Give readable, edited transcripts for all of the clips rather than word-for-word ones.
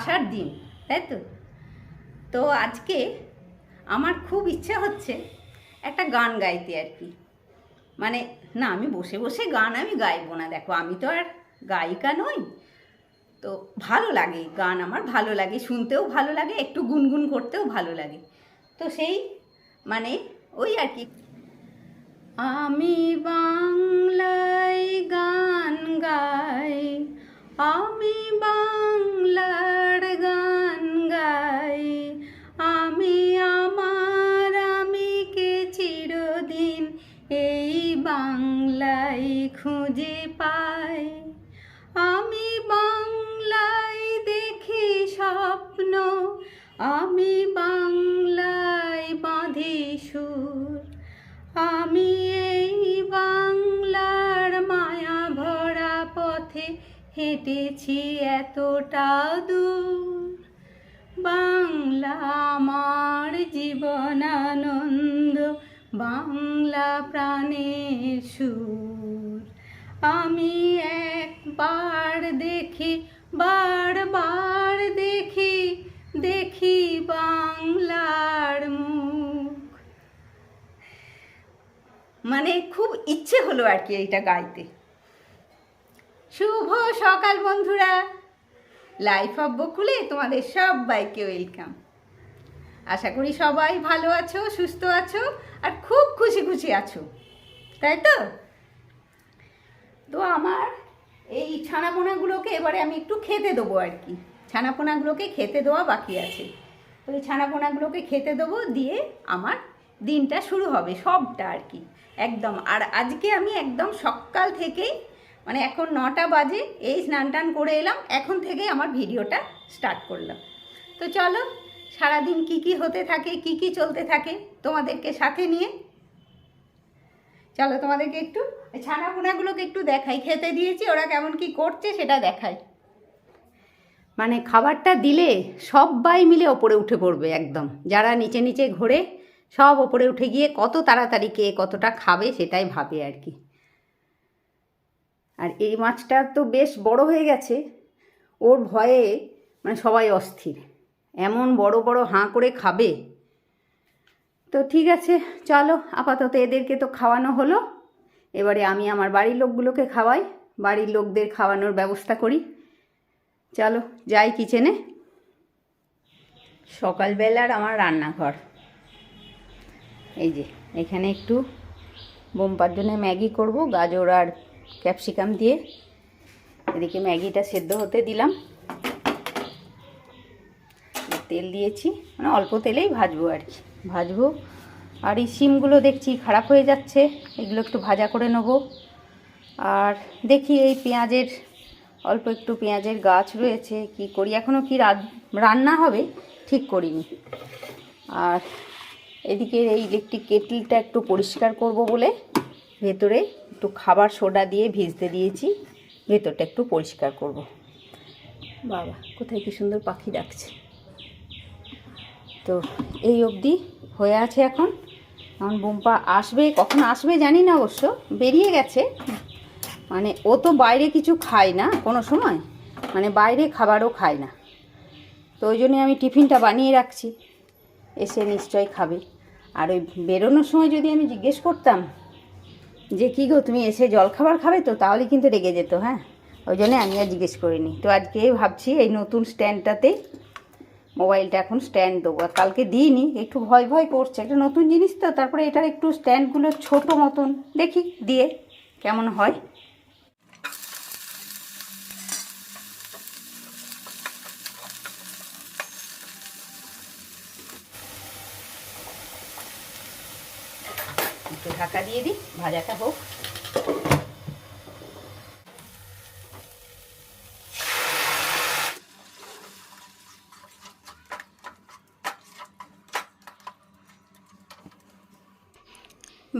আসার দিন, তাই তো? তো আজকে আমার খুব ইচ্ছা হচ্ছে একটা গান গাইতে আর কি। মানে না, আমি বসে বসে গান আমি গাইবো না, দেখো আমি তো আর গায়িকা নই। তো ভালো লাগে গান, আমার ভালো লাগে, শুনতেও ভালো লাগে, একটু গুনগুন করতেও ভালো লাগে। তো সেই মানে ওই আর কি, আমি বাংলায় গান গাই, আমি বাংলার গান গাই, আমি আমার আমিকে চিরদিন এই বাংলায় খুঁজে পাই। আমি বাংলায় দেখি স্বপ্ন, আমি বাংলায় বাঁধি সুর, আমি এই বাংলার মায়া ভরা পথে হেঁটেছি এতটা দূর। বাংলা আমার জীবনানন্দ, বাংলা প্রাণের সুর। আমি একবার দেখি, বারবার দেখি, দেখি বাংলার মুখ। মানে খুব ইচ্ছে হলো আর কি এইটা গাইতে। শুভ সকাল বন্ধুরা, লাইফ অফ বকুলে তোমাদের সবাইকে ওয়েলকাম। আশা করি সবাই ভালো আছো, সুস্থ আছো আর খুব খুশি খুশি আছো, তাই তো? তো আমার এই ছানাপোনাগুলোকে এবারে আমি একটু খেতে দেবো আর কি। ছানাপোনাগুলোকে খেতে দেওয়া বাকি আছে, ওই ছানাপোনাগুলোকে খেতে দেবো, দিয়ে আমার দিনটা শুরু হবে সবটা আর কি একদম। আর আজকে আমি একদম সকাল থেকেই, মানে এখন 9টা বাজে, এই স্নান টান করে এলাম, এখন থেকেই আমার ভিডিওটা স্টার্ট করলাম। তো চলো সারাদিন কি কি হতে থাকে, কি কি চলতে থাকে তোমাদেরকে সাথে নিয়ে, চলো তোমাদেরকে একটু ছানাপোনাগুলোকে একটু দেখাই। খেতে দিয়েছি, ওরা কেমন কি করছে সেটা দেখাই। মানে খাবারটা দিলে সবাই মিলে ওপরে উঠে পড়বে একদম, যারা নিচে নিচে ঘোরে সব ওপরে উঠে গিয়ে কত তাড়াতাড়ি কে কতটা খাবে সেটাই ভাবে আর কি। আর এই মাছটা তো বেশ বড় হয়ে গেছে, ওর ভয়ে মানে সবাই অস্থির, এমন বড় বড় হাঁ করে খাবে। তো ঠিক আছে চলো, আপাতত এদেরকে তো খাওয়ানো হলো, এবারে আমি আমার বাড়ির লোকগুলোকে খাওয়াই, বাড়ির লোকদের খাওয়ানোর ব্যবস্থা করি। চলো যাই কিচেনে। সকালবেলার আমার রান্নাঘর এই যে, এখানে একটু বোম্পার জন্য ম্যাগি করব, গাজর আর ক্যাপসিকাম দিয়ে। এদিকে ম্যাগিটা সেদ্ধ হতে দিলাম, তেল দিয়েছি, মানে অল্প তেলেই ভাজবো আর কি, ভাজবো। আর এই শিমগুলো দেখছি খারাপ হয়ে যাচ্ছে, এগুলো একটু ভাজা করে নেব। আর দেখি এই পেঁয়াজের, অল্প একটু পেঁয়াজের গাছ রয়েছে, কি করি এখনও, কি রান্না হবে ঠিক করিনি। আর এদিকে এই ইলেকট্রিক কেটলিটা একটু পরিষ্কার করব বলে ভেতরে একটু খাবার সোডা দিয়ে ভিজতে দিয়েছি, ভেতরটা একটু পরিষ্কার করব। বাবা কোথায় কি সুন্দর পাখি ডাকছে। তো এই অবধি হয়ে আছে এখন বোম্পা আসবে, কখন আসবে জানি না, অবশ্য বেরিয়ে গেছে। মানে ও তো বাইরে কিছু খায় না কোনো সময়, মানে বাইরে খাবারও খায় না, তো ওই জন্যে আমি টিফিনটা বানিয়ে রাখছি, এসে নিশ্চয়ই খাবে। আর ওই বেরোনোর সময় যদি আমি জিজ্ঞেস করতাম যে কী গো তুমি এসে জলখাবার খাবে, তো তাহলে কিন্তু রেগে যেত। হ্যাঁ, ওই জন্যে আমি আর জিজ্ঞেস করিনি। তো আজকে ভাবছি এই নতুন স্ট্যান্ডটাতে মোবাইলটা এখন স্ট্যান্ড দেবো, আর কালকে দিইনি, একটু ভয় ভয় করছে, একটা নতুন জিনিস তো। তারপরে এটার একটু স্ট্যান্ডগুলো ছোট মতন, দেখি দিয়ে কেমন হয়। একটু ঢাকা দিয়ে দিই, ভাজাটা হোক।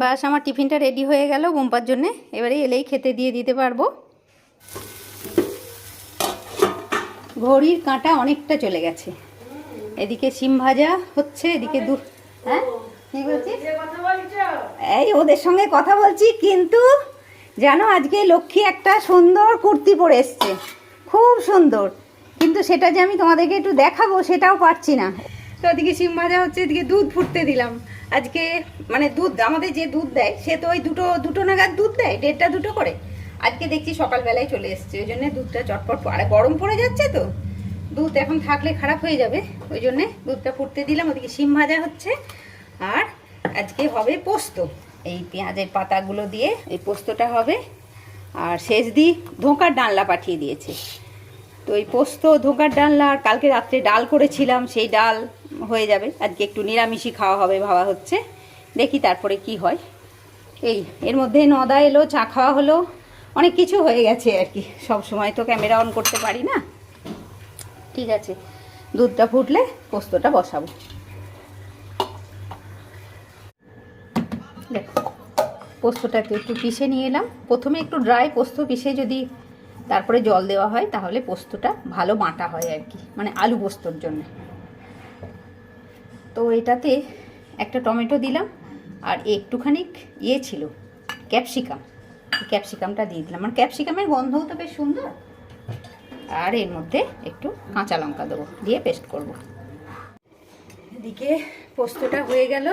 বাস আমার টিফিনটা রেডি হয়ে গেল বোম্পার জন্যে, এবারে এলেই খেতে দিয়ে দিতে পারবো। ঘড়ির কাঁটা অনেকটা চলে গেছে, এদিকে শিম ভাজা হচ্ছে, এদিকে হ্যাঁ কি বলছিস? এই ওদের সঙ্গে কথা বলছি, কিন্তু জানো আজকে লক্ষ্মী একটা সুন্দর কুর্তি পরে এসছে, খুব সুন্দর, কিন্তু সেটা যে আমি তোমাদেরকে একটু দেখাবো সেটাও পারছি না। তো ওদিকে শিম ভাজা হচ্ছে, এদিকে দুধ ফুটতে দিলাম। আজকে মানে দুধ আমাদের যে দুধ দেয় সে তো ওই দুটো নাগাদ দুধ দেয়, 1.5টা 2টো করে। আজকে দেখছি সকালবেলায় চলে এসছে, ওই জন্য দুধটা চটপট, আর গরম পড়ে যাচ্ছে তো দুধ এখন থাকলে খারাপ হয়ে যাবে, ওই জন্যে দুধটা ফুটতে দিলাম। ওদিকে শিম ভাজা হচ্ছে, আর আজকে হবে পোস্ত। এই পেঁয়াজের পাতাগুলো দিয়ে এই পোস্তটা হবে। আর শেষ দি ধোঁকার ডালনা পাঠিয়ে দিয়েছে, তো এই পোস্ত ধোঁকার ডালনা, আর কালকে রাত্রে ডাল করেছিলাম সেই ডাল হয়ে যাবে। আজকে একটু নিরামিষই খাওয়া হবে ভাবা হচ্ছে, দেখি তারপরে কি হয়। এই এর মধ্যে নদা এলো, চা খাওয়া হলো, অনেক কিছু হয়ে গেছে আর কি। সব সময় তো ক্যামেরা অন করতে পারি না। ঠিক আছে, দুধটা ফুটলে পোস্তটা বসাবো। দেখো পোস্তটাকে একটু পিষে নিয়ে এলাম। প্রথমে একটু ড্রাই পোস্ত পিষে যদি তারপরে জল দেওয়া হয় তাহলে পোস্তটা ভালো বাটা হয় আর কি, মানে আলু পোস্তর জন্য। তো এটাতে একটা টমেটো দিলাম, আর একটুখানি ছিল ক্যাপসিকাম, ক্যাপসিকামটা দিয়ে দিলাম। মানে ক্যাপসিকামের গন্ধও তো বেশ সুন্দর। আর এর মধ্যে একটু কাঁচা লঙ্কা দেবো, দিয়ে পেস্ট করব। এদিকে পোস্তটা হয়ে গেল,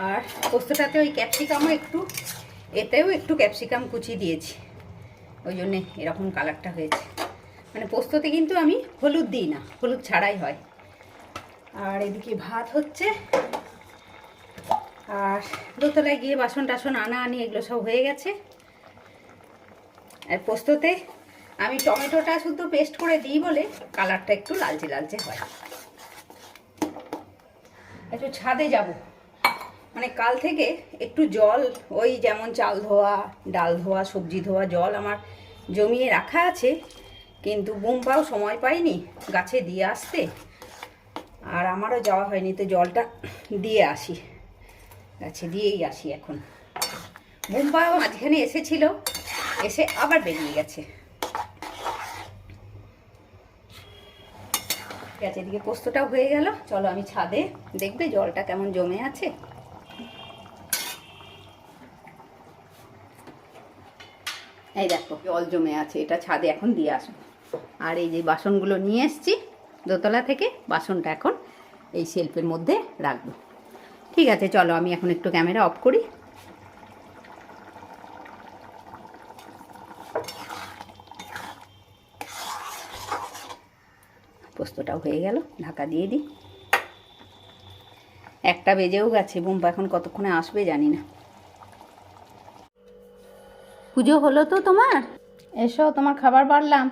আর পোস্তটাতে ওই ক্যাপসিকামও একটু, এতেও একটু ক্যাপসিকাম কুচি দিয়েছি, ওই জন্যে এরকম কালারটা হয়েছে। মানে পোস্ততে কিন্তু আমি হলুদ দিই না, হলুদ ছাড়াই হয়। আর এদিকে ভাত হচ্ছে, আর দোতলায় গিয়ে বাসন টাসন আনি এগুলো সব হয়ে গেছে। আর পোস্ততে আমি টমেটোটা শুধু পেস্ট করে দিই বলে কালারটা একটু লালচে লালচে হয়। একটু ছাদে যাব, মানে কাল থেকে একটু জল, ওই যেমন চাল ধোয়া, ডাল ধোয়া, সবজি ধোয়া জল আমার জমিয়ে রাখা আছে, কিন্তু বুম্পাও সময় পাইনি গাছে দিয়ে আসতে, আর আমারও যাওয়া হয়নি। তো জলটা দিয়ে আসি, গাছে দিয়েই আসি এখন। বুম্পাও মাঝখানে এসেছিল, এসে আবার বেরিয়ে গেছে। ঠিক আছে, এদিকে পোস্তটাও হয়ে গেল। চলো আমি ছাদে, দেখবে জলটা কেমন জমে আছে। এই দেখো জল জমে আছে, এটা ছাদে এখন দিয়ে আসবো। আর এই যে বাসনগুলো নিয়ে এসছি দোতলা থেকে, বাসনটা এখন এই শেলফের মধ্যে রাখবো। ঠিক আছে, চলো আমি এখন একটু ক্যামেরা অফ করি। পোস্তটাও হয়ে গেল, ঢাকা দিয়ে দিই। 1টা বেজেও গেছে, বুম্পা এখন কতক্ষণে আসবে জানি না। পুজো হলো তো তোমার? এসো, তোমার খাবার বাড়লাম।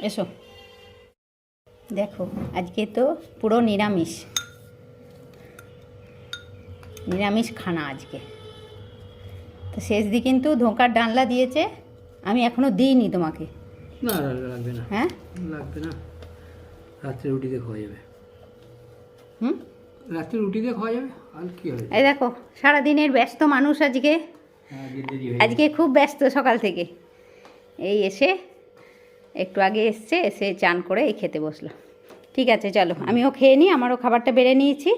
এসো, দেখো আজকে তো পুরো নিরামিষ, নিরামিষ খানা আজকে। তো শেষ দি কিন্তু ধোঁকার ডালনা দিয়েছে, আমি এখনো দিইনি তোমাকে। না লাগবে না। হ্যাঁ লাগবে না, রাত্রে রুটি দিয়ে খাওয়া যাবে। হুম, রাত্রে রুটি দিয়ে খাওয়া যাবে, আর কি হবে। এই দেখো সারাদিনের ব্যস্ত মানুষ আজকে, আজকে খুব ব্যস্ত সকাল থেকে। এই এসে একটু আগে এসছে, এসে চান করে এই খেতে বসলো। ঠিক আছে চলো আমিও খেয়ে নিই, আমারও খাবারটা বেড়ে নিয়েছি।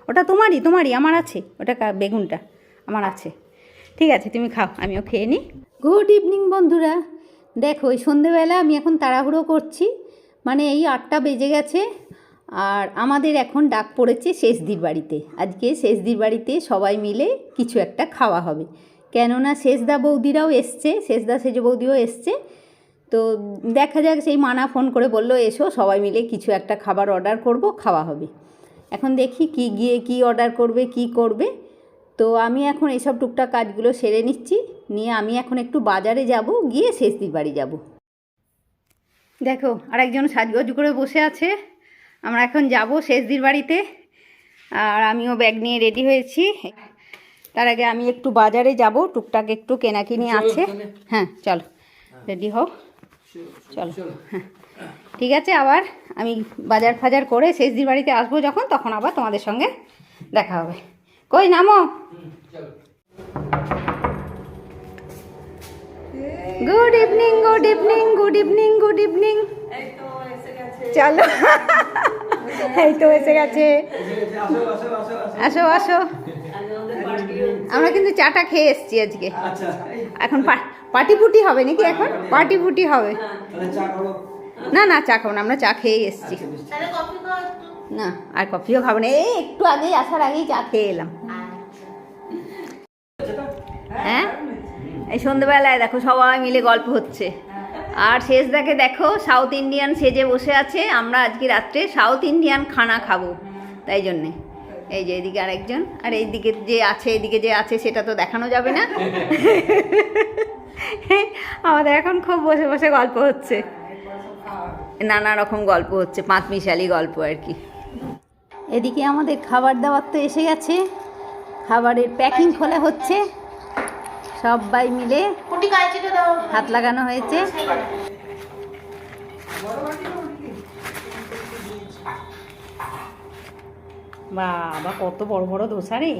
ওটা তোমারই আমার আছে, ওটা বেগুনটা আমার আছে। ঠিক আছে তুমি খাও, আমিও খেয়ে নিই। গুড ইভিনিং বন্ধুরা। দেখো ওই সন্ধেবেলা আমি এখন তাড়াহুড়ো করছি, মানে এই 8টা বেজে গেছে। আর আমাদের এখন ডাক পড়েছে শেষদির বাড়িতে। আজকে শেষদির বাড়িতে সবাই মিলে কিছু একটা খাওয়া হবে, কেননা শেষদা বৌদিরাও এসছে, শেষদা সেজ বৌদিও এসছে। তো দেখা যাক, সেই মানা ফোন করে বলল এসো সবাই মিলে কিছু একটা খাবার অর্ডার করব, খাওয়া হবে। এখন দেখি কি অর্ডার করবে, কি করবে। তো আমি এখন এইসব টুকটাক কাজগুলো সেরে নিচ্ছি, নিয়ে আমি এখন একটু বাজারে যাব, গিয়ে শেষদির বাড়ি যাব। দেখো আরেকজন সাজগোজ করে বসে আছে, আমরা এখন যাব শেষদির বাড়িতে। আর আমিও ব্যাগ নিয়ে রেডি হয়েছি। তার আগে আমি একটু বাজারে যাব, টুকটাক একটু কেনাকিনি আছে। হ্যাঁ চলো রেডি হও, চলো। হ্যাঁ ঠিক আছে, আবার আমি বাজার ফাজার করে শেষদির বাড়িতে আসবো যখন, তখন আবার তোমাদের সঙ্গে দেখা হবে। কই নামো, good evening, good evening, good evening, good evening. চলো, এই তো এসে গেছে। আসো আসো, আমরা কিন্তু চাটা খেয়ে এসছি আজকে। এখন পার্টি ফুটি হবে নাকি? এখন পার্টি ফুটি হবে। না না, চা খাবো না, আমরা চা খেয়ে এসছি। না, আর কফিও খাবো না, এই একটু আগেই আসার আগেই চা খেয়ে এলাম। হ্যাঁ, এই সন্ধ্যেবেলায় দেখো সবাই মিলে গল্প হচ্ছে। আর শেষ দেখো সাউথ ইন্ডিয়ান সেজে বসে আছে। আমরা আজকে রাত্রে সাউথ ইন্ডিয়ান খানা খাবো, তাই জন্যে। এই যে এদিকে আরেকজন, আর এইদিকে যে আছে, এদিকে যে আছে সেটা তো দেখানো যাবে না। আমাদের এখন খুব বসে বসে গল্প হচ্ছে, নানা রকম গল্প হচ্ছে, পাঁচমিশালি গল্প আর কি। এদিকে আমাদের খাবার দাবার তো এসে গেছে, খাবারের প্যাকিং খোলা হচ্ছে। সবাই মিলে হাত লাগানো হয়েছে। বাবা, কত বড় বড় দোসা রে!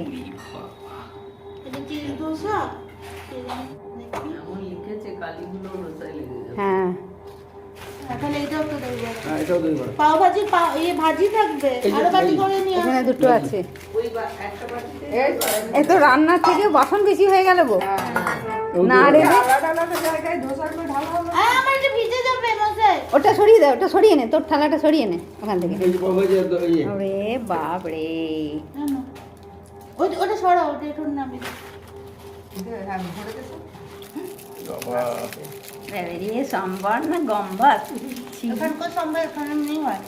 হ্যাঁ, এখানে দুটো আছে। এই তো রান্নার থেকে বাসন বেশি হয়ে গেল গো। না রে, ওটা সরিয়ে দে, ওটা সরিয়ে নে, তোর থালাটা সরিয়ে নে ওখান থেকে। ওরে বাপ রে, ওটা সরাও, ওটা একটু নামে। বেরিয়ে সম্বার না গম্বার? এখানকার সম্বার এখানে নেই হয়।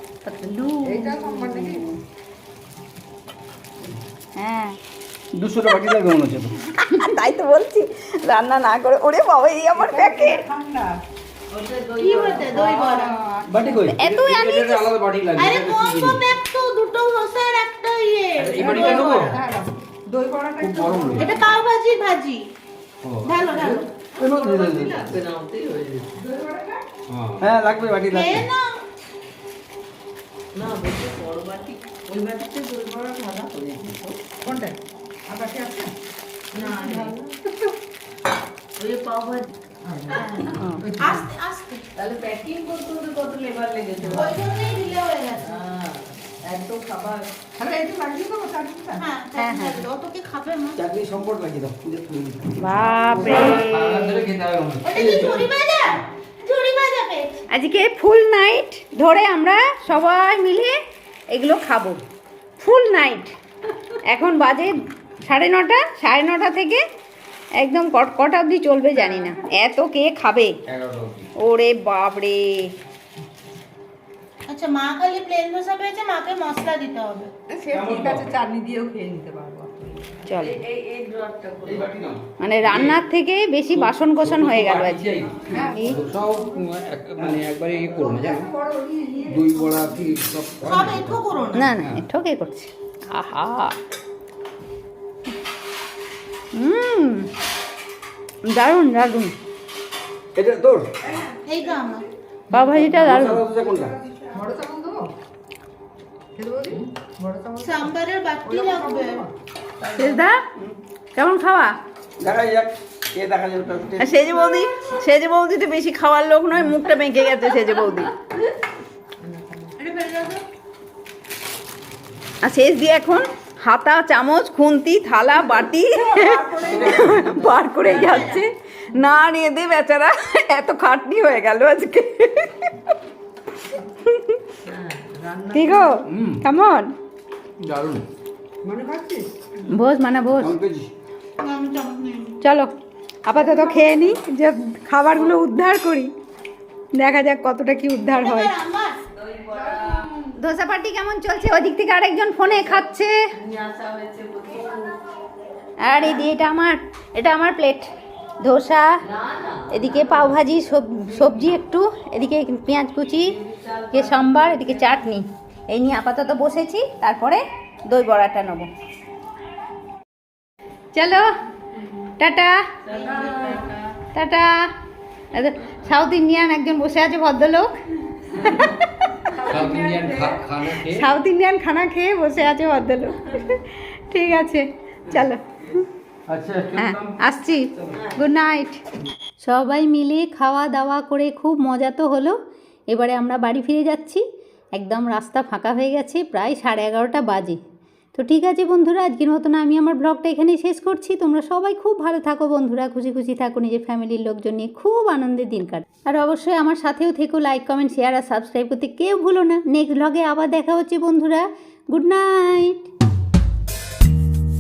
হ্যাঁ, 200টা বাটি লাগবে মনে হচ্ছে। তাই তো বলছি, রান্না না করে। ওরে বাবা, এই আমার প্যাকেট। কি হতে দই বড়া বাটি কই? এত আনিয়ে এটা আলাদা বাটি লাগবে। আরে কম্বো প্যাক তো, দুটো ধোসার একটা ইয়ে। এই বাটিটা নেবো? দই বড়াটা খুব গরম হয়ে এটা পাও ভাজির ভাজি। ভালো ভালো। হ্যাঁ, লাগবে বাটি লাগবে। খেয়ে নাও। আস্তে আস্তে। তাহলে প্যাকিং করতে হতে কত লেবার লেগেছে? ওই জন্যই ঢিলে হয়ে গেছে। এত খাবার। হ্যাঁ, হ্যাঁ, অত কি খাবে মা? চাকরি সম্পর্ক লাগিয়ে দাও। বাপ রে, ওটা কি ঝুড়ি ভাজা? ঝুড়ি ভাজা পেয়েছি। আজকে ফুল নাইট ধরে আমরা সবাই মিলে এগুলো খাবো। ফুল নাইট। এখন বাজে 9:30, 9:30 থেকে একদম কটা অবধি চলবে জানি না। এত কে খাবে? ওরে বাপ রে। আচ্ছা, মা খালি প্লেন ধোসা পেয়েছে, মাকে মশলা দিতে হবে। চাটনি দিয়েও খেয়ে নিতে পারবো। চলো, এই ড্রপটা করে। মানে রান্নার থেকে বেশি বাসন কোসন হয়ে গেল আজকে। এই সব মানে একবারে ইয়ে করবো না, জানো? দই বড়া কি সব সব একটু করো না। না না, ঠকে করছে। আহা, দারুণ দারুণ। এটা তোর? এইটা আমার। পাও ভাজিটা দারুণ। মশলা কোনটা? সাম্বারের বাটি লাগবে। শেষদা, কেমন খাওয়া? দেখা যাক, কে দেখা যাবে তার। আর সেজে বৌদি তো বেশি খাওয়ার লোক নয়, মুখটা বেঁকে গেছে সেজে বৌদি। আর শেষ দিয়ে এখন হাতা, চামচ, খুন্তি, থালা, বাটি বার করে যাচ্ছে। না রেঁধে বেচারা এত খাটনি হয়ে গেল আজকে। কি গো, কেমন? দারুণ। বোস মানে বোস। কেমন পেয়েছিস? আমি চামচ নিই। চলো আপাতত খেয়ে নিই, যে খাবারগুলো উদ্ধার করি, দেখা যাক কতটা কি উদ্ধার হয়। এবার আমার। ধোসা পার্টি কেমন চলছে? ওদিক থেকে আরেকজন ফোনে খাচ্ছে। নিয়ে আসা হয়েছে প্রচুর। আর এটা আমার প্লেট ধোসা, এদিকে পাও ভাজি, সবজি একটু, এদিকে পেঁয়াজ কুচি, এদিকে সাম্বার, এদিকে চাটনি। এই নিয়ে আপাতত বসেছি, তারপরে দই বড়াটা নেবো। চলো, টাটা টাটা। সাউথ ইন্ডিয়ান একজন বসে আছে, ভদ্রলোক। সাউথ ইন্ডিয়ান খানা খেয়ে বসে আছে ভদ্রলোক। ঠিক আছে, চলো। আচ্ছা হ্যাঁ আসছি, গুড নাইট। সবাই মিলে খাওয়া দাওয়া করে খুব মজা তো হলো। এবারে আমরা বাড়ি ফিরে যাচ্ছি, একদম রাস্তা ফাঁকা হয়ে গেছে, প্রায় 11:30 বাজে। তো ঠিক আছে বন্ধুরা, আজকের মতন আমি আমার ব্লগটা এখানেই শেষ করছি। তোমরা সবাই খুব ভালো থাকো বন্ধুরা, খুশি খুশি থাকো, নিজের ফ্যামিলির লোকজন নিয়ে খুব আনন্দের দিন কাট। আর অবশ্যই আমার সাথেও থেকো, লাইক কমেন্ট শেয়ার আর সাবস্ক্রাইব করতে কেউ ভুলো না। নেক্সট ব্লগে আবার দেখা হচ্ছে বন্ধুরা, গুড নাইট।